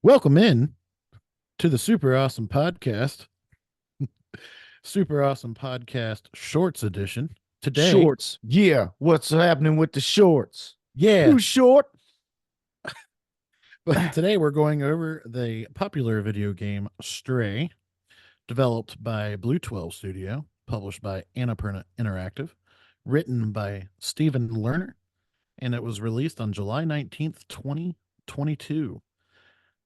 Welcome in to the Super Awesome Podcast, Super Awesome Podcast Shorts Edition. Today, Shorts. Yeah. What's happening with the shorts? yeah, Who's short? but today we're going over the popular video game Stray, developed by Blue 12 Studio, published by Annapurna Interactive, written by Stephen Lerner, and it was released on July 19th, 2022.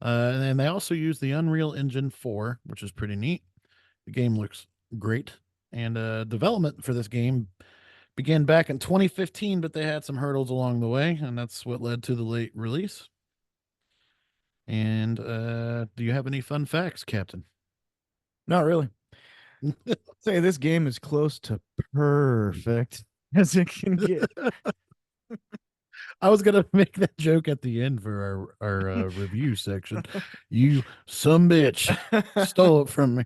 And they also use the Unreal Engine 4, which is pretty neat. The game looks great. And development for this game began back in 2015, but they had some hurdles along the way, and that's what led to the late release. And do you have any fun facts, Captain? Not really. Say this game is close to perfect as it can get. I was gonna make that joke at the end for our review section. You some bitch stole it from me.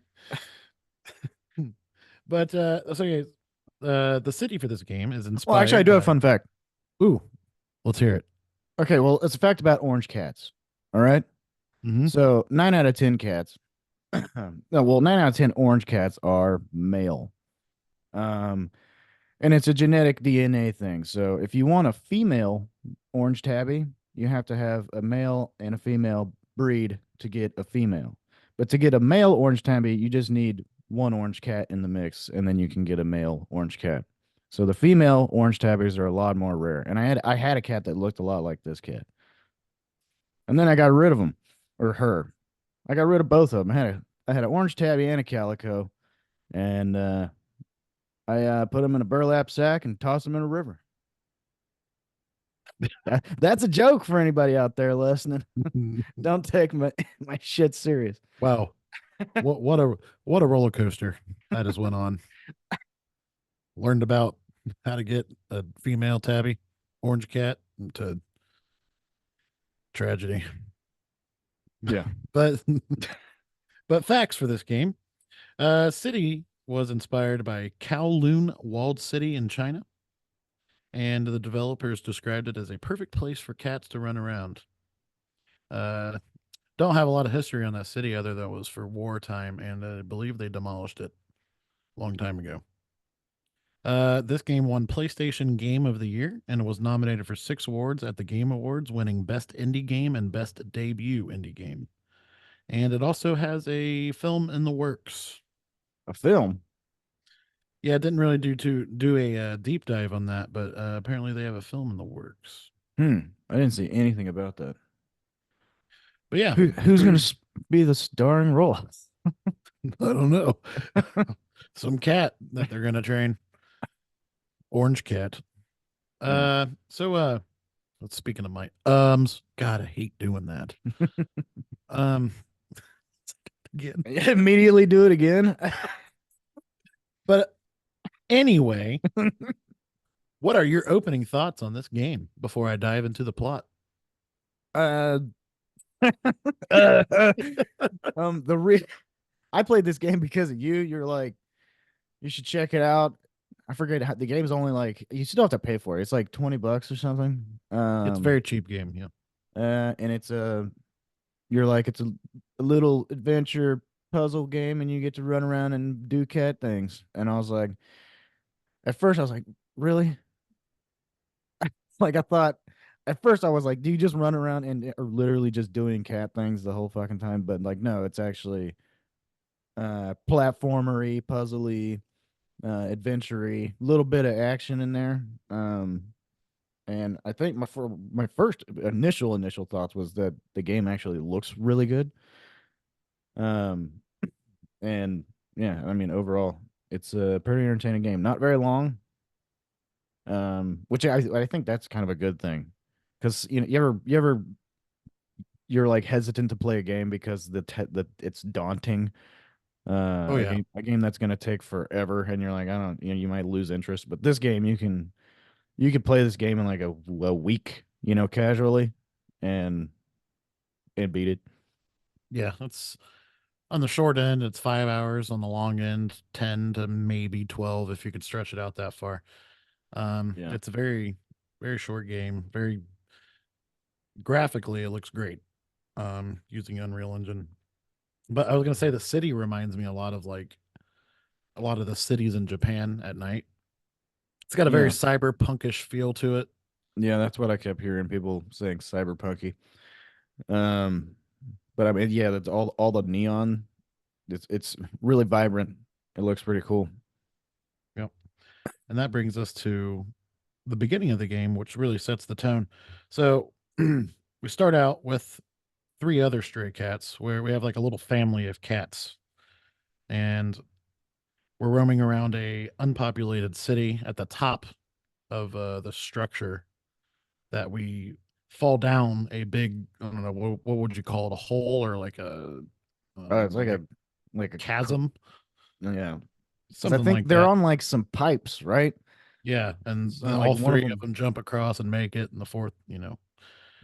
But okay, the city for this game is Well, actually, I inspired do have a by. fun fact. Ooh, let's hear it. Okay, well, it's a fact about orange cats. All right. Hmm. So 9 out of 10 cats. No, well, 9 out of 10 orange cats are male. Um, and it's a genetic DNA thing. So if you want a female orange tabby, you have to have a male and a female breed to get a female. But to get a male orange tabby, you just need one orange cat in the mix, and then you can get a male orange cat. So the female orange tabbies are a lot more rare. And I had a cat that looked a lot like this cat, and then I got rid of him or her. I got rid of both of them. I had an orange tabby and a calico, and I put them in a burlap sack and tossed them in a river. That's a joke for anybody out there listening. Don't take my shit serious. Wow, what a roller coaster that just went on. Learned about how to get a female tabby, orange cat, to tragedy. Yeah. But but facts for this game. City was inspired by Kowloon walled city in China, and the developers described it as a perfect place for cats to run around. Uh, don't have a lot of history on that city other than it was for wartime, and I believe they demolished it a long time ago. This game won PlayStation Game of the Year and was nominated for 6 awards at the Game Awards, winning Best Indie Game and Best Debut Indie Game. And it also has a film in the works. A film. Yeah, it didn't really do a deep dive on that, but apparently they have a film in the works. I didn't see anything about that. But yeah, Who's gonna be the starring role? I don't know. Some cat that they're gonna train. Orange cat. Yeah. So speaking of my God, I hate doing that. Um again. Immediately do it again. But anyway, what are your opening thoughts on this game before I dive into the plot? uh, uh, the I played this game because of you. You're like, you should check it out. I forget how the game's only like you still have to pay for it. It's like $20 or something. It's a very cheap game, yeah. And it's you're like a little adventure puzzle game, and you get to run around and do cat things. And I was like, at first I was like, really? Like I thought at first I was like, do you just run around and are literally just doing cat things the whole fucking time? But like, no, it's actually platformery, puzzly, adventure-y, little bit of action in there. And I think my first initial thoughts was that the game actually looks really good. Um, and yeah, I mean overall, it's a pretty entertaining game. Not very long. Which I think that's kind of a good thing, because you're like hesitant to play a game because the it's daunting. Oh A yeah. game that's gonna take forever, and you're like, I don't, you might lose interest. But this game, you could play this game in like a week, casually, and beat it. Yeah, it's on the short end, it's 5 hours. On the long end, 10 to maybe 12 if you could stretch it out that far. Yeah. It's a very, very short game. Very graphically, it looks great. using Unreal Engine. But I was gonna say the city reminds me a lot of like a lot of the cities in Japan at night. It's got a very Yeah. cyberpunkish feel to it. Yeah, that's what I kept hearing people saying cyberpunky. Um but I mean yeah, that's all the neon. It's really vibrant. It looks pretty cool. Yep. And that brings us to the beginning of the game, which really sets the tone. So we start out with three other stray cats where we have like a little family of cats. And we're roaming around a unpopulated city at the top of the structure that we fall down a big, I don't know, what would you call it, a hole or It's like a like a chasm, yeah. Because I something think like they're that. on like some pipes, right? Yeah, and So like all one of three of them, them jump across and make it, and the fourth, well,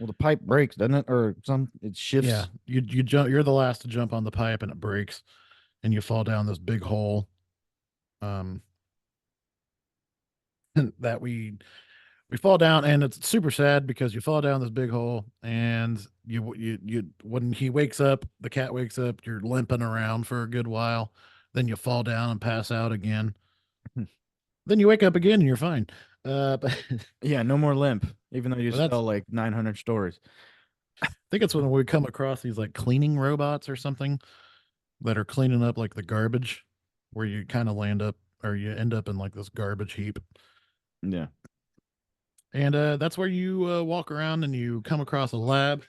the pipe breaks, doesn't it? Or some it yeah, shifts. you jump. You're the last to jump on the pipe, and it breaks, and you fall down this big hole. Um, that we fall down, and it's super sad because you fall down this big hole, and you when he wakes up, the cat wakes up, you're limping around for a good while, then you fall down and pass out again, then you wake up again and you're fine. But Yeah, no more limp, even though you but just that's fell like 900 stories. I think it's when we come across these like cleaning robots or something that are cleaning up like the garbage, where you kind of land up or you end up in like this garbage heap. Yeah. And that's where you walk around and you come across a lab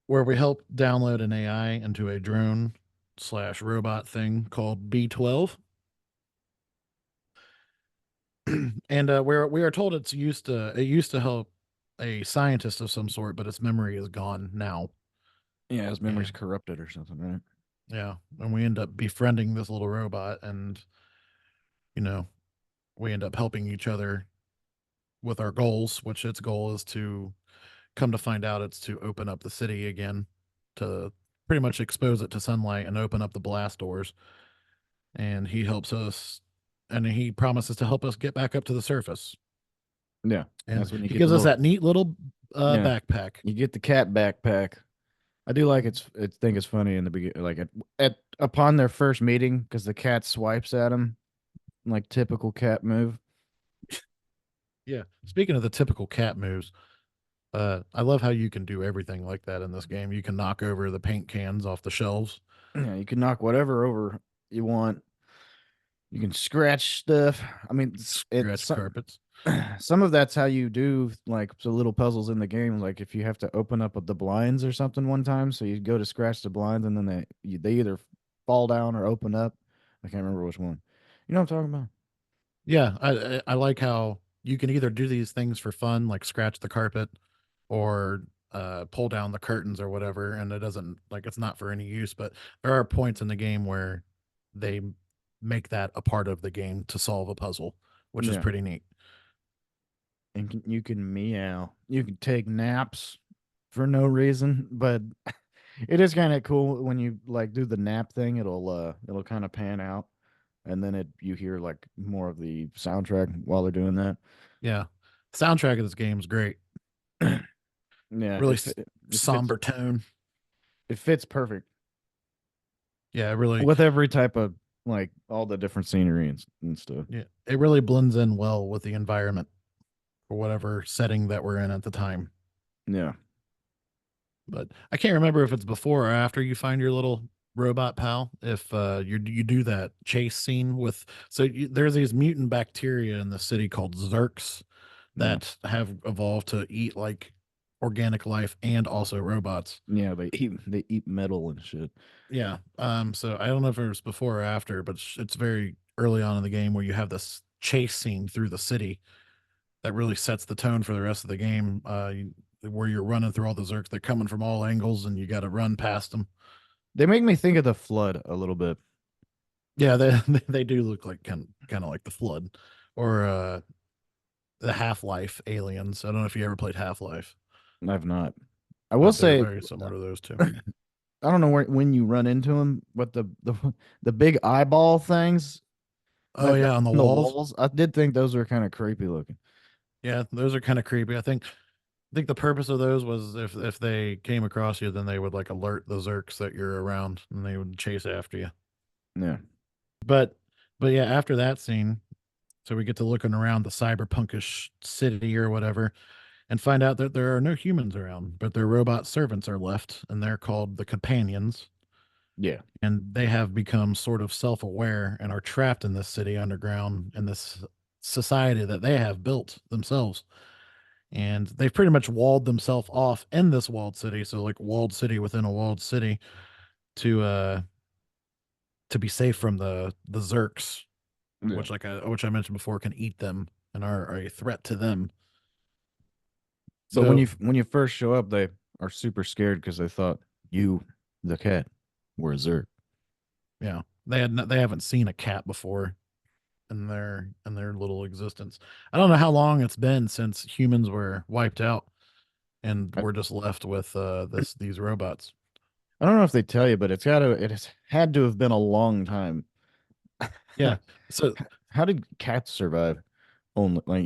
where we help download an AI into a drone slash robot thing called B12. And we are told it used to help a scientist of some sort, but its memory is gone now. Yeah, his memory's And corrupted or something, right? yeah, and we end up befriending this little robot, and you know we end up helping each other with our goals, which its goal is to come to find out it's to open up the city again, to pretty much expose it to sunlight and open up the blast doors. And he helps us, and he promises to help us get back up to the surface. Yeah. And That's when you he get the gives us little that neat little yeah, backpack. you get the cat backpack. I do like it's think it's funny in the beginning, like at upon their first meeting, because the cat swipes at him like typical cat move. Yeah. Speaking of the typical cat moves, I love how you can do everything like that in this game. You can knock over the paint cans off the shelves, Yeah, you can knock whatever over you want. You can scratch stuff. I mean, scratch carpets. some of that's how you do like the little puzzles in the game. Like if you have to open up the blinds or something one time, so you go to scratch the blinds and then they either fall down or open up. I can't remember which one. You know what I'm talking about? Yeah, I like how you can either do these things for fun, like scratch the carpet, or pull down the curtains or whatever, and it doesn't like it's not for any use. But there are points in the game where they make that a part of the game to solve a puzzle, which is Yeah, pretty neat. and you can meow. You can take naps for no reason, but it is kind of cool when you like do the nap thing. It'll kind of pan out, and then it you hear like more of the soundtrack while they're doing that. Yeah, soundtrack of this game is great. Yeah, Really it fits somber tone. it fits perfect Yeah, it really with every type of like all the different scenery and stuff. yeah it really blends in well with the environment for whatever setting that we're in at the time. Yeah. But I can't remember if it's before or after you find your little robot pal. If you do that chase scene with there's these mutant bacteria in the city called Zerks Yeah. that have evolved to eat like organic life and also robots. Yeah, they eat metal and shit. Yeah. So I don't know if it was before or after, but it's very early on in the game where you have this chase scene through the city that really sets the tone for the rest of the game. Where you're running through all the Zerks, they're coming from all angles, and you got to run past them. They make me think of the flood a little bit. Yeah, they do look like kind of like the Flood, or the Half Life aliens. I don't know if you ever played Half Life, I've not. I will but they're say very similar to those two. I don't know when you run into them, but the big eyeball things Oh that got yeah, on the on the walls. walls, I did think those were kind of creepy looking. Yeah, those are kind of creepy. I think think the purpose of those was if they came across you, then they would like alert the Zerks that you're around, and they would chase after you. Yeah. But but yeah, after that scene, so we get to looking around the cyberpunkish city or whatever, and find out that there are no humans around, but their robot servants are left, and they're called the Companions, Yeah. and they have become sort of self-aware and are trapped in this city underground in this society that they have built themselves. And they've pretty much walled themselves off in this walled city, so like walled city within a walled city to to be safe from the Zerks, Yeah. which I mentioned before can eat them and are a threat to them. But So when you first show up, they are super scared because they thought you, the cat, were a Zerg. yeah, they haven't seen a cat before in their little existence. I don't know how long it's been since humans were wiped out and I, we're just left with these robots. I don't know if they tell you, but it has had to have been a long time. Yeah. So How did cats survive? Only like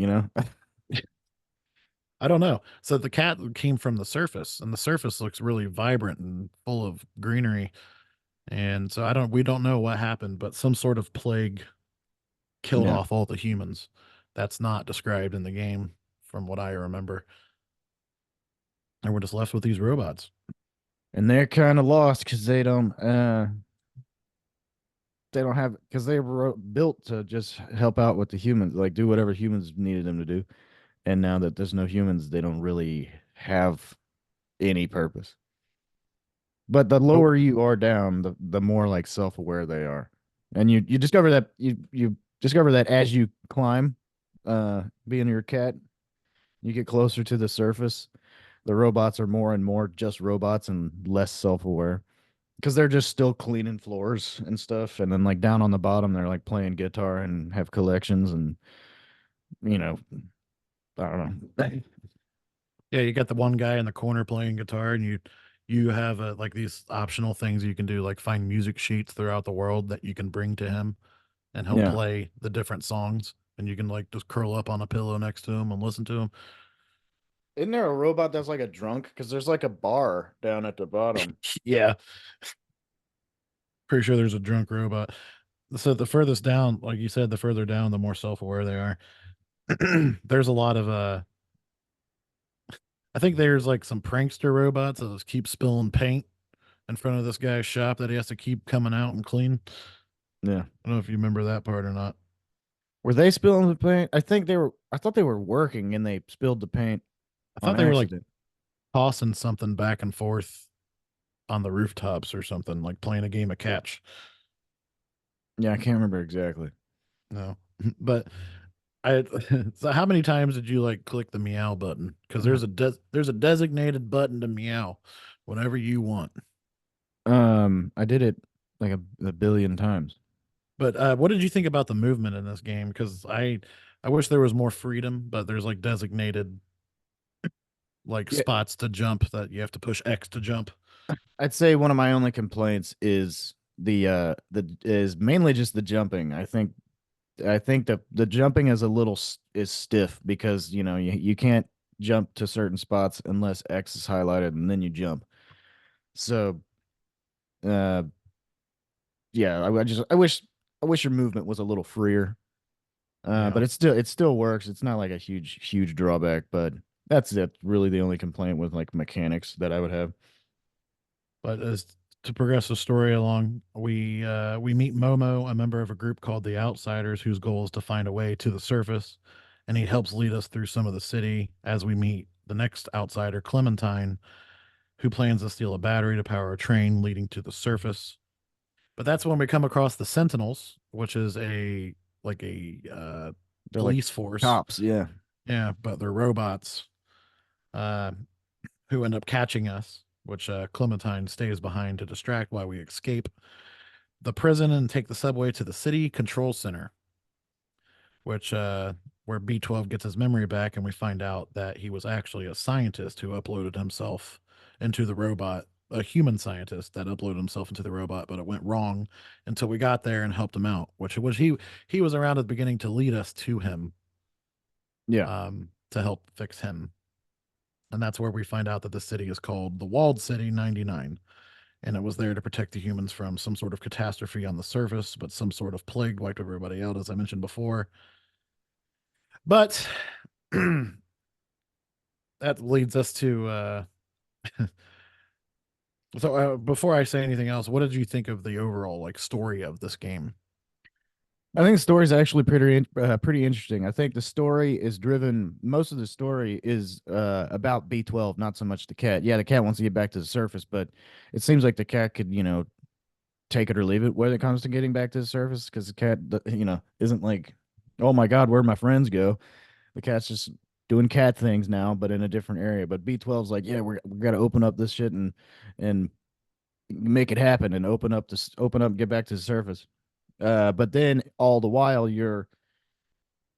I don't know. So the cat came from the surface, and the surface looks really vibrant and full of greenery. And so we don't know what happened, but some sort of plague killed Yeah. off all the humans. That's not described in the game from what I remember. And we're just left with these robots. And they're kind of lost because they don't have because they were built to just help out with the humans, like do whatever humans needed them to do. And now that there's no humans, they don't really have any purpose. But the Oh, lower you are down, the more like self-aware they are. And you discover that you discover that as you climb, being your cat, you get closer to the surface. The robots are more and more just robots and less self-aware because they're just still cleaning floors and stuff. And then like down on the bottom, they're like playing guitar and have collections and you know, I don't know. yeah, you got the one guy in the corner playing guitar, and you have like these optional things you can do, like find music sheets throughout the world that you can bring to him, and he'll Yeah. play the different songs, and you can like just curl up on a pillow next to him and listen to him. Isn't there a robot that's like a drunk? Because there's like a bar down at the bottom. Yeah, pretty sure there's a drunk robot. So the furthest down, like you said, the further down, the more self-aware they are. There's a lot of I think there's like some prankster robots that just keep spilling paint in front of this guy's shop that he has to keep coming out and clean. Yeah. I don't know if you remember that part or not. Were they spilling the paint? I think they were. I thought they were working and they spilled the paint I on thought they were like accident. tossing something back and forth on the rooftops or something, like playing a game of catch. Yeah, I can't remember exactly. No, but I. So how many times did you like click the meow button? Because there's a designated button to meow whenever you want. I did it like a billion times. But what did you think about the movement in this game? Because I wish there was more freedom, but there's like designated like Yeah, spots to jump that you have to push X to jump. I'd say one of my only complaints is the is mainly just the jumping. I think that the jumping is a little is stiff because you can't jump to certain spots unless X is highlighted and then you jump. So uh yeah, I wish your movement was a little freer. Yeah. But it still works. It's not like a huge drawback, but that's it. Really, the only complaint with like mechanics that I would have. But as to progress the story along, we meet Momo, a member of a group called the Outsiders, whose goal is to find a way to the surface, and he helps lead us through some of the city as we meet the next outsider, Clementine, who plans to steal a battery to power a train leading to the surface. But that's when we come across the Sentinels, which is a like a They're like police force. cops, yeah. Yeah, but they're robots. Uh, who end up catching us, which Clementine stays behind to distract while we escape the prison and take the subway to the city control center, which where B12 gets his memory back, and we find out that he was actually a scientist who uploaded himself into the robot, a human scientist that uploaded himself into the robot, but it went wrong until we got there and helped him out, which was he was around at the beginning to lead us to him, Yeah. to help fix him. And that's where we find out that the city is called the Walled City 99. And it was there to protect the humans from some sort of catastrophe on the surface, but some sort of plague wiped everybody out, as I mentioned before. But that leads us to before I say anything else, what did you think of the overall like story of this game? I think the story is actually pretty interesting. I think the story is driven. Most of the story is about B12, not so much the cat. Yeah, the cat wants to get back to the surface, but it seems like the cat could, take it or leave it when it comes to getting back to the surface. Because the cat, isn't like, oh my God, where'd my friends go? The cat's just doing cat things now, but in a different area. But B12's like, yeah, we got to open up this shit and make it happen and open up, get back to the surface. But then all the while you're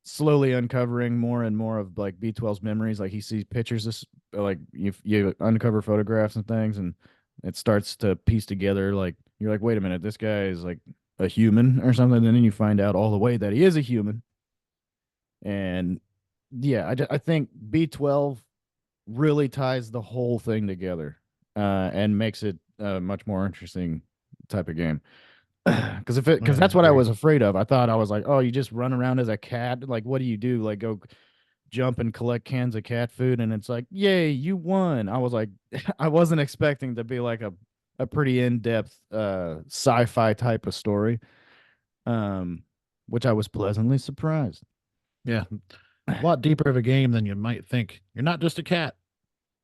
slowly uncovering more and more of like B12's memories. Like he sees pictures, like you uncover photographs and things, and it starts to piece together. Like you're like, wait a minute, this guy is like a human or something. And then you find out all the way that he is a human. And yeah, I think B12 really ties the whole thing together, and makes it a much more interesting type of game. Because Yeah, that's what I agreed. was afraid of. I thought I was like, oh, you just run around as a cat. Like, what do you do? Like, go jump and collect cans of cat food, and it's like, yay, you won. I was like, I wasn't expecting to be like a pretty in depth sci-fi type of story, um, which I was pleasantly surprised. Yeah, a lot deeper of a game than you might think. You're not just a cat.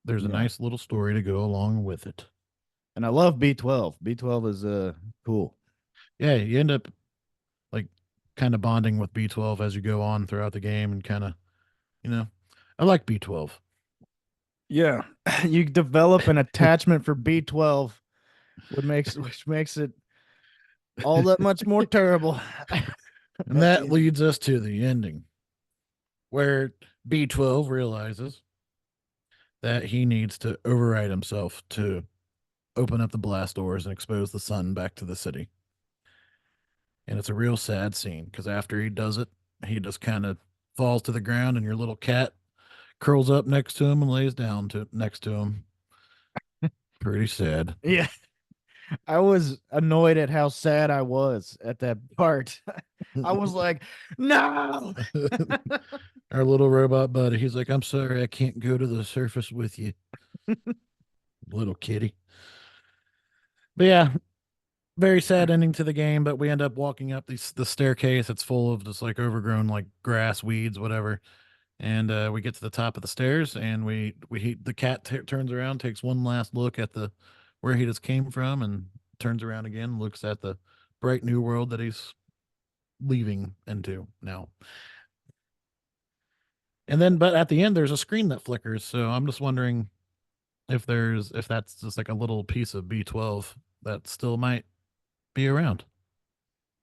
There's a Yeah, nice little story to go along with it. and I love B12. B12 is cool. Yeah, you end up like kind of bonding with B12 as you go on throughout the game and kind of, you know, I like B12. Yeah, you develop an attachment for B12, which makes it all that much more terrible. And At the that end. leads us to the ending where B12 realizes that he needs to override himself to open up the blast doors and expose the sun back to the city. And it's a real sad scene because after he does it, he just kind of falls to the ground, and your little cat curls up next to him and lays down to next to him. Pretty sad. Yeah, I was annoyed at how sad I was at that part. I was like, no. Our little robot buddy, he's like, I'm sorry, I can't go to the surface with you, little kitty. But yeah, very sad ending to the game. But we end up walking up the staircase. It's full of just like overgrown like grass, weeds, whatever. And we get to the top of the stairs, and the cat turns around, takes one last look at the where he just came from, and turns around again, looks at the bright new world that he's leaving into now. And then, but at the end, there's a screen that flickers. So I'm just wondering if that's just like a little piece of B12 that still might be around.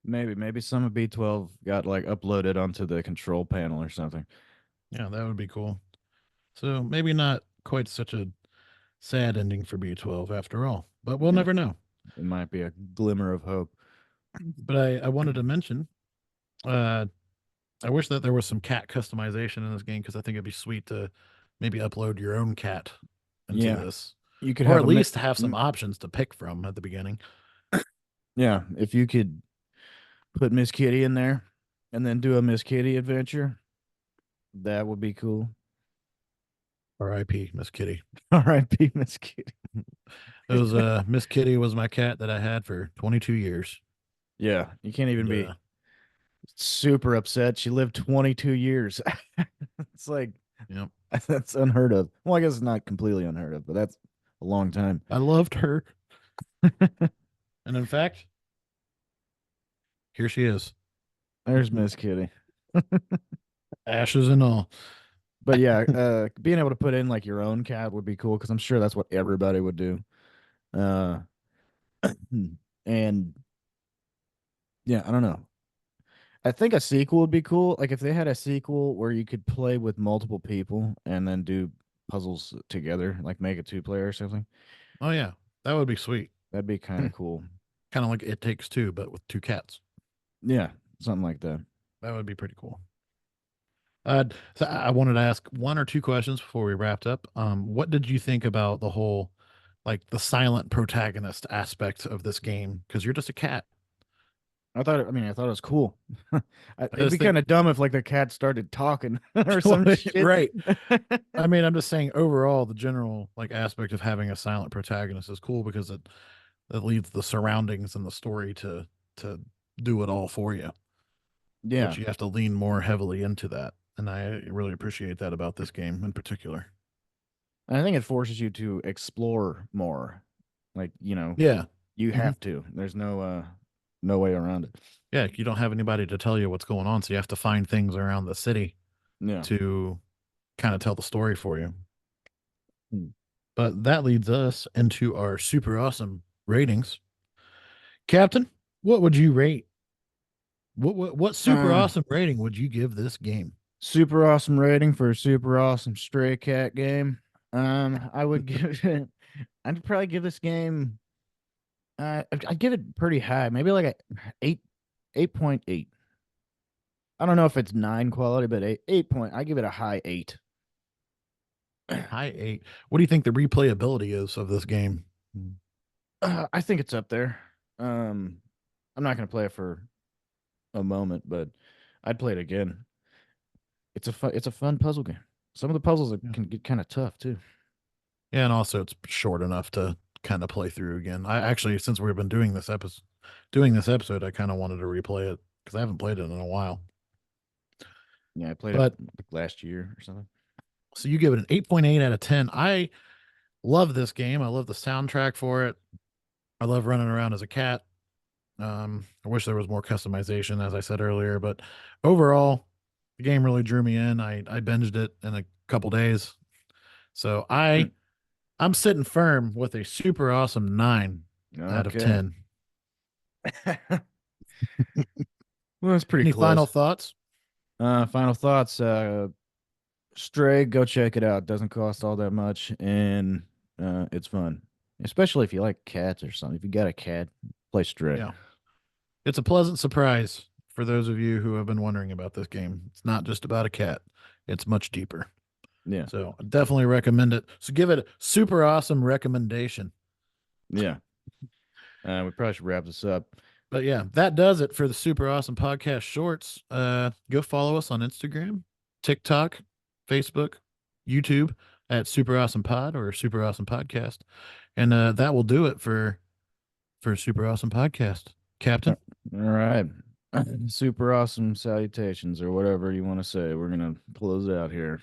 Maybe some of B12 got like uploaded onto the control panel or something. Yeah, that would be cool. So maybe not quite such a sad ending for B12 after all, but we'll Yeah, never know. it might be a glimmer of hope. But I wanted to mention, uh, I wish that there was some cat customization in this game because I think it'd be sweet to maybe upload your own cat into Yeah, this, you could or have at a least have some mm, options to pick from at the beginning. yeah, if you could put Miss Kitty in there and then do a Miss Kitty adventure, that would be cool. R.I.P. Miss Kitty. R.I.P. Miss Kitty. It was Miss Kitty was my cat that I had for 22 years. Yeah, you can't even And be super upset. She lived 22 years. It's like you know, that's unheard of. Well, I guess it's not completely unheard of, but that's a long time. I loved her. And in fact, here she is, There's Miss Kitty. ashes and all. But yeah, being able to put in like your own cat would be cool because I'm sure that's what everybody would do. Uh, and yeah, I don't know. I think a sequel would be cool. Like if they had a sequel where you could play with multiple people and then do puzzles together, like make a two-player or something. Oh yeah, that would be sweet. That'd be kind of cool. Kind of like It Takes Two, but with two cats. Yeah, something like that. That would be pretty cool. So I wanted to ask one or two questions before we wrapped up. What did you think about the whole, like the silent protagonist aspect of this game? Because you're just a cat. I thought it was cool. I It'd just be think, kind of dumb if like the cat started talking or some shit. right. I mean, I'm just saying overall, the general like aspect of having a silent protagonist is cool because it leaves the surroundings and the story to do it all for you, Yeah. which you have to lean more heavily into that. And I really appreciate that about this game in particular. And I think it forces you to explore more. Like, Yeah. you Hmm. have to. There's no way around it. Yeah. You don't have anybody to tell you what's going on. So you have to find things around the city Yeah. to kind of tell the story for you. Hmm. But that leads us into our super awesome ratings. Captain, what would you rate? What super Uh, awesome rating would you give this game? Super awesome rating for a super awesome Stray Cat game. I would give it. I'd probably give this game. I'd give it pretty high, maybe like a 8.8. I don't know if it's 9 quality, but 8 point. I give it a high 8. High eight. What do you think the replayability is of this game? I think it's up there. Um, I'm not gonna play it for a moment, but I'd play it again. It's a fun puzzle game. Some of the puzzles Yeah. can get kind of tough too. Yeah, and also it's short enough to kind of play through again. I actually, since we've been doing this episode, I kind of wanted to replay it because I haven't played it in a while. Yeah, I played it But like last year or something. so you give it an 8.8 out of 10. I love this game. I love the soundtrack for it. I love running around as a cat. I wish there was more customization, as I said earlier, but overall, the game really drew me in. I binged it in a couple days. So I'm sitting firm with a super awesome 9 out of Okay. 10. Well, that's pretty Any final close. thoughts? Final thoughts. Stray, go check it out. Doesn't cost all that much, and it's fun, especially if you like cats or something. If you got a cat, play Stray. Yeah. It's a pleasant surprise for those of you who have been wondering about this game. It's not just about a cat, it's much deeper. Yeah, So I definitely recommend it. So give it a super awesome recommendation. yeah. We probably should wrap this up. But yeah, that does it for the super awesome podcast shorts. Go follow us on Instagram, TikTok, Facebook, YouTube at Super Awesome Pod or Super Awesome Podcast. And that will do it for Super Awesome Podcast. All Captain. right. Super awesome salutations or whatever you want to say. We're gonna close out here.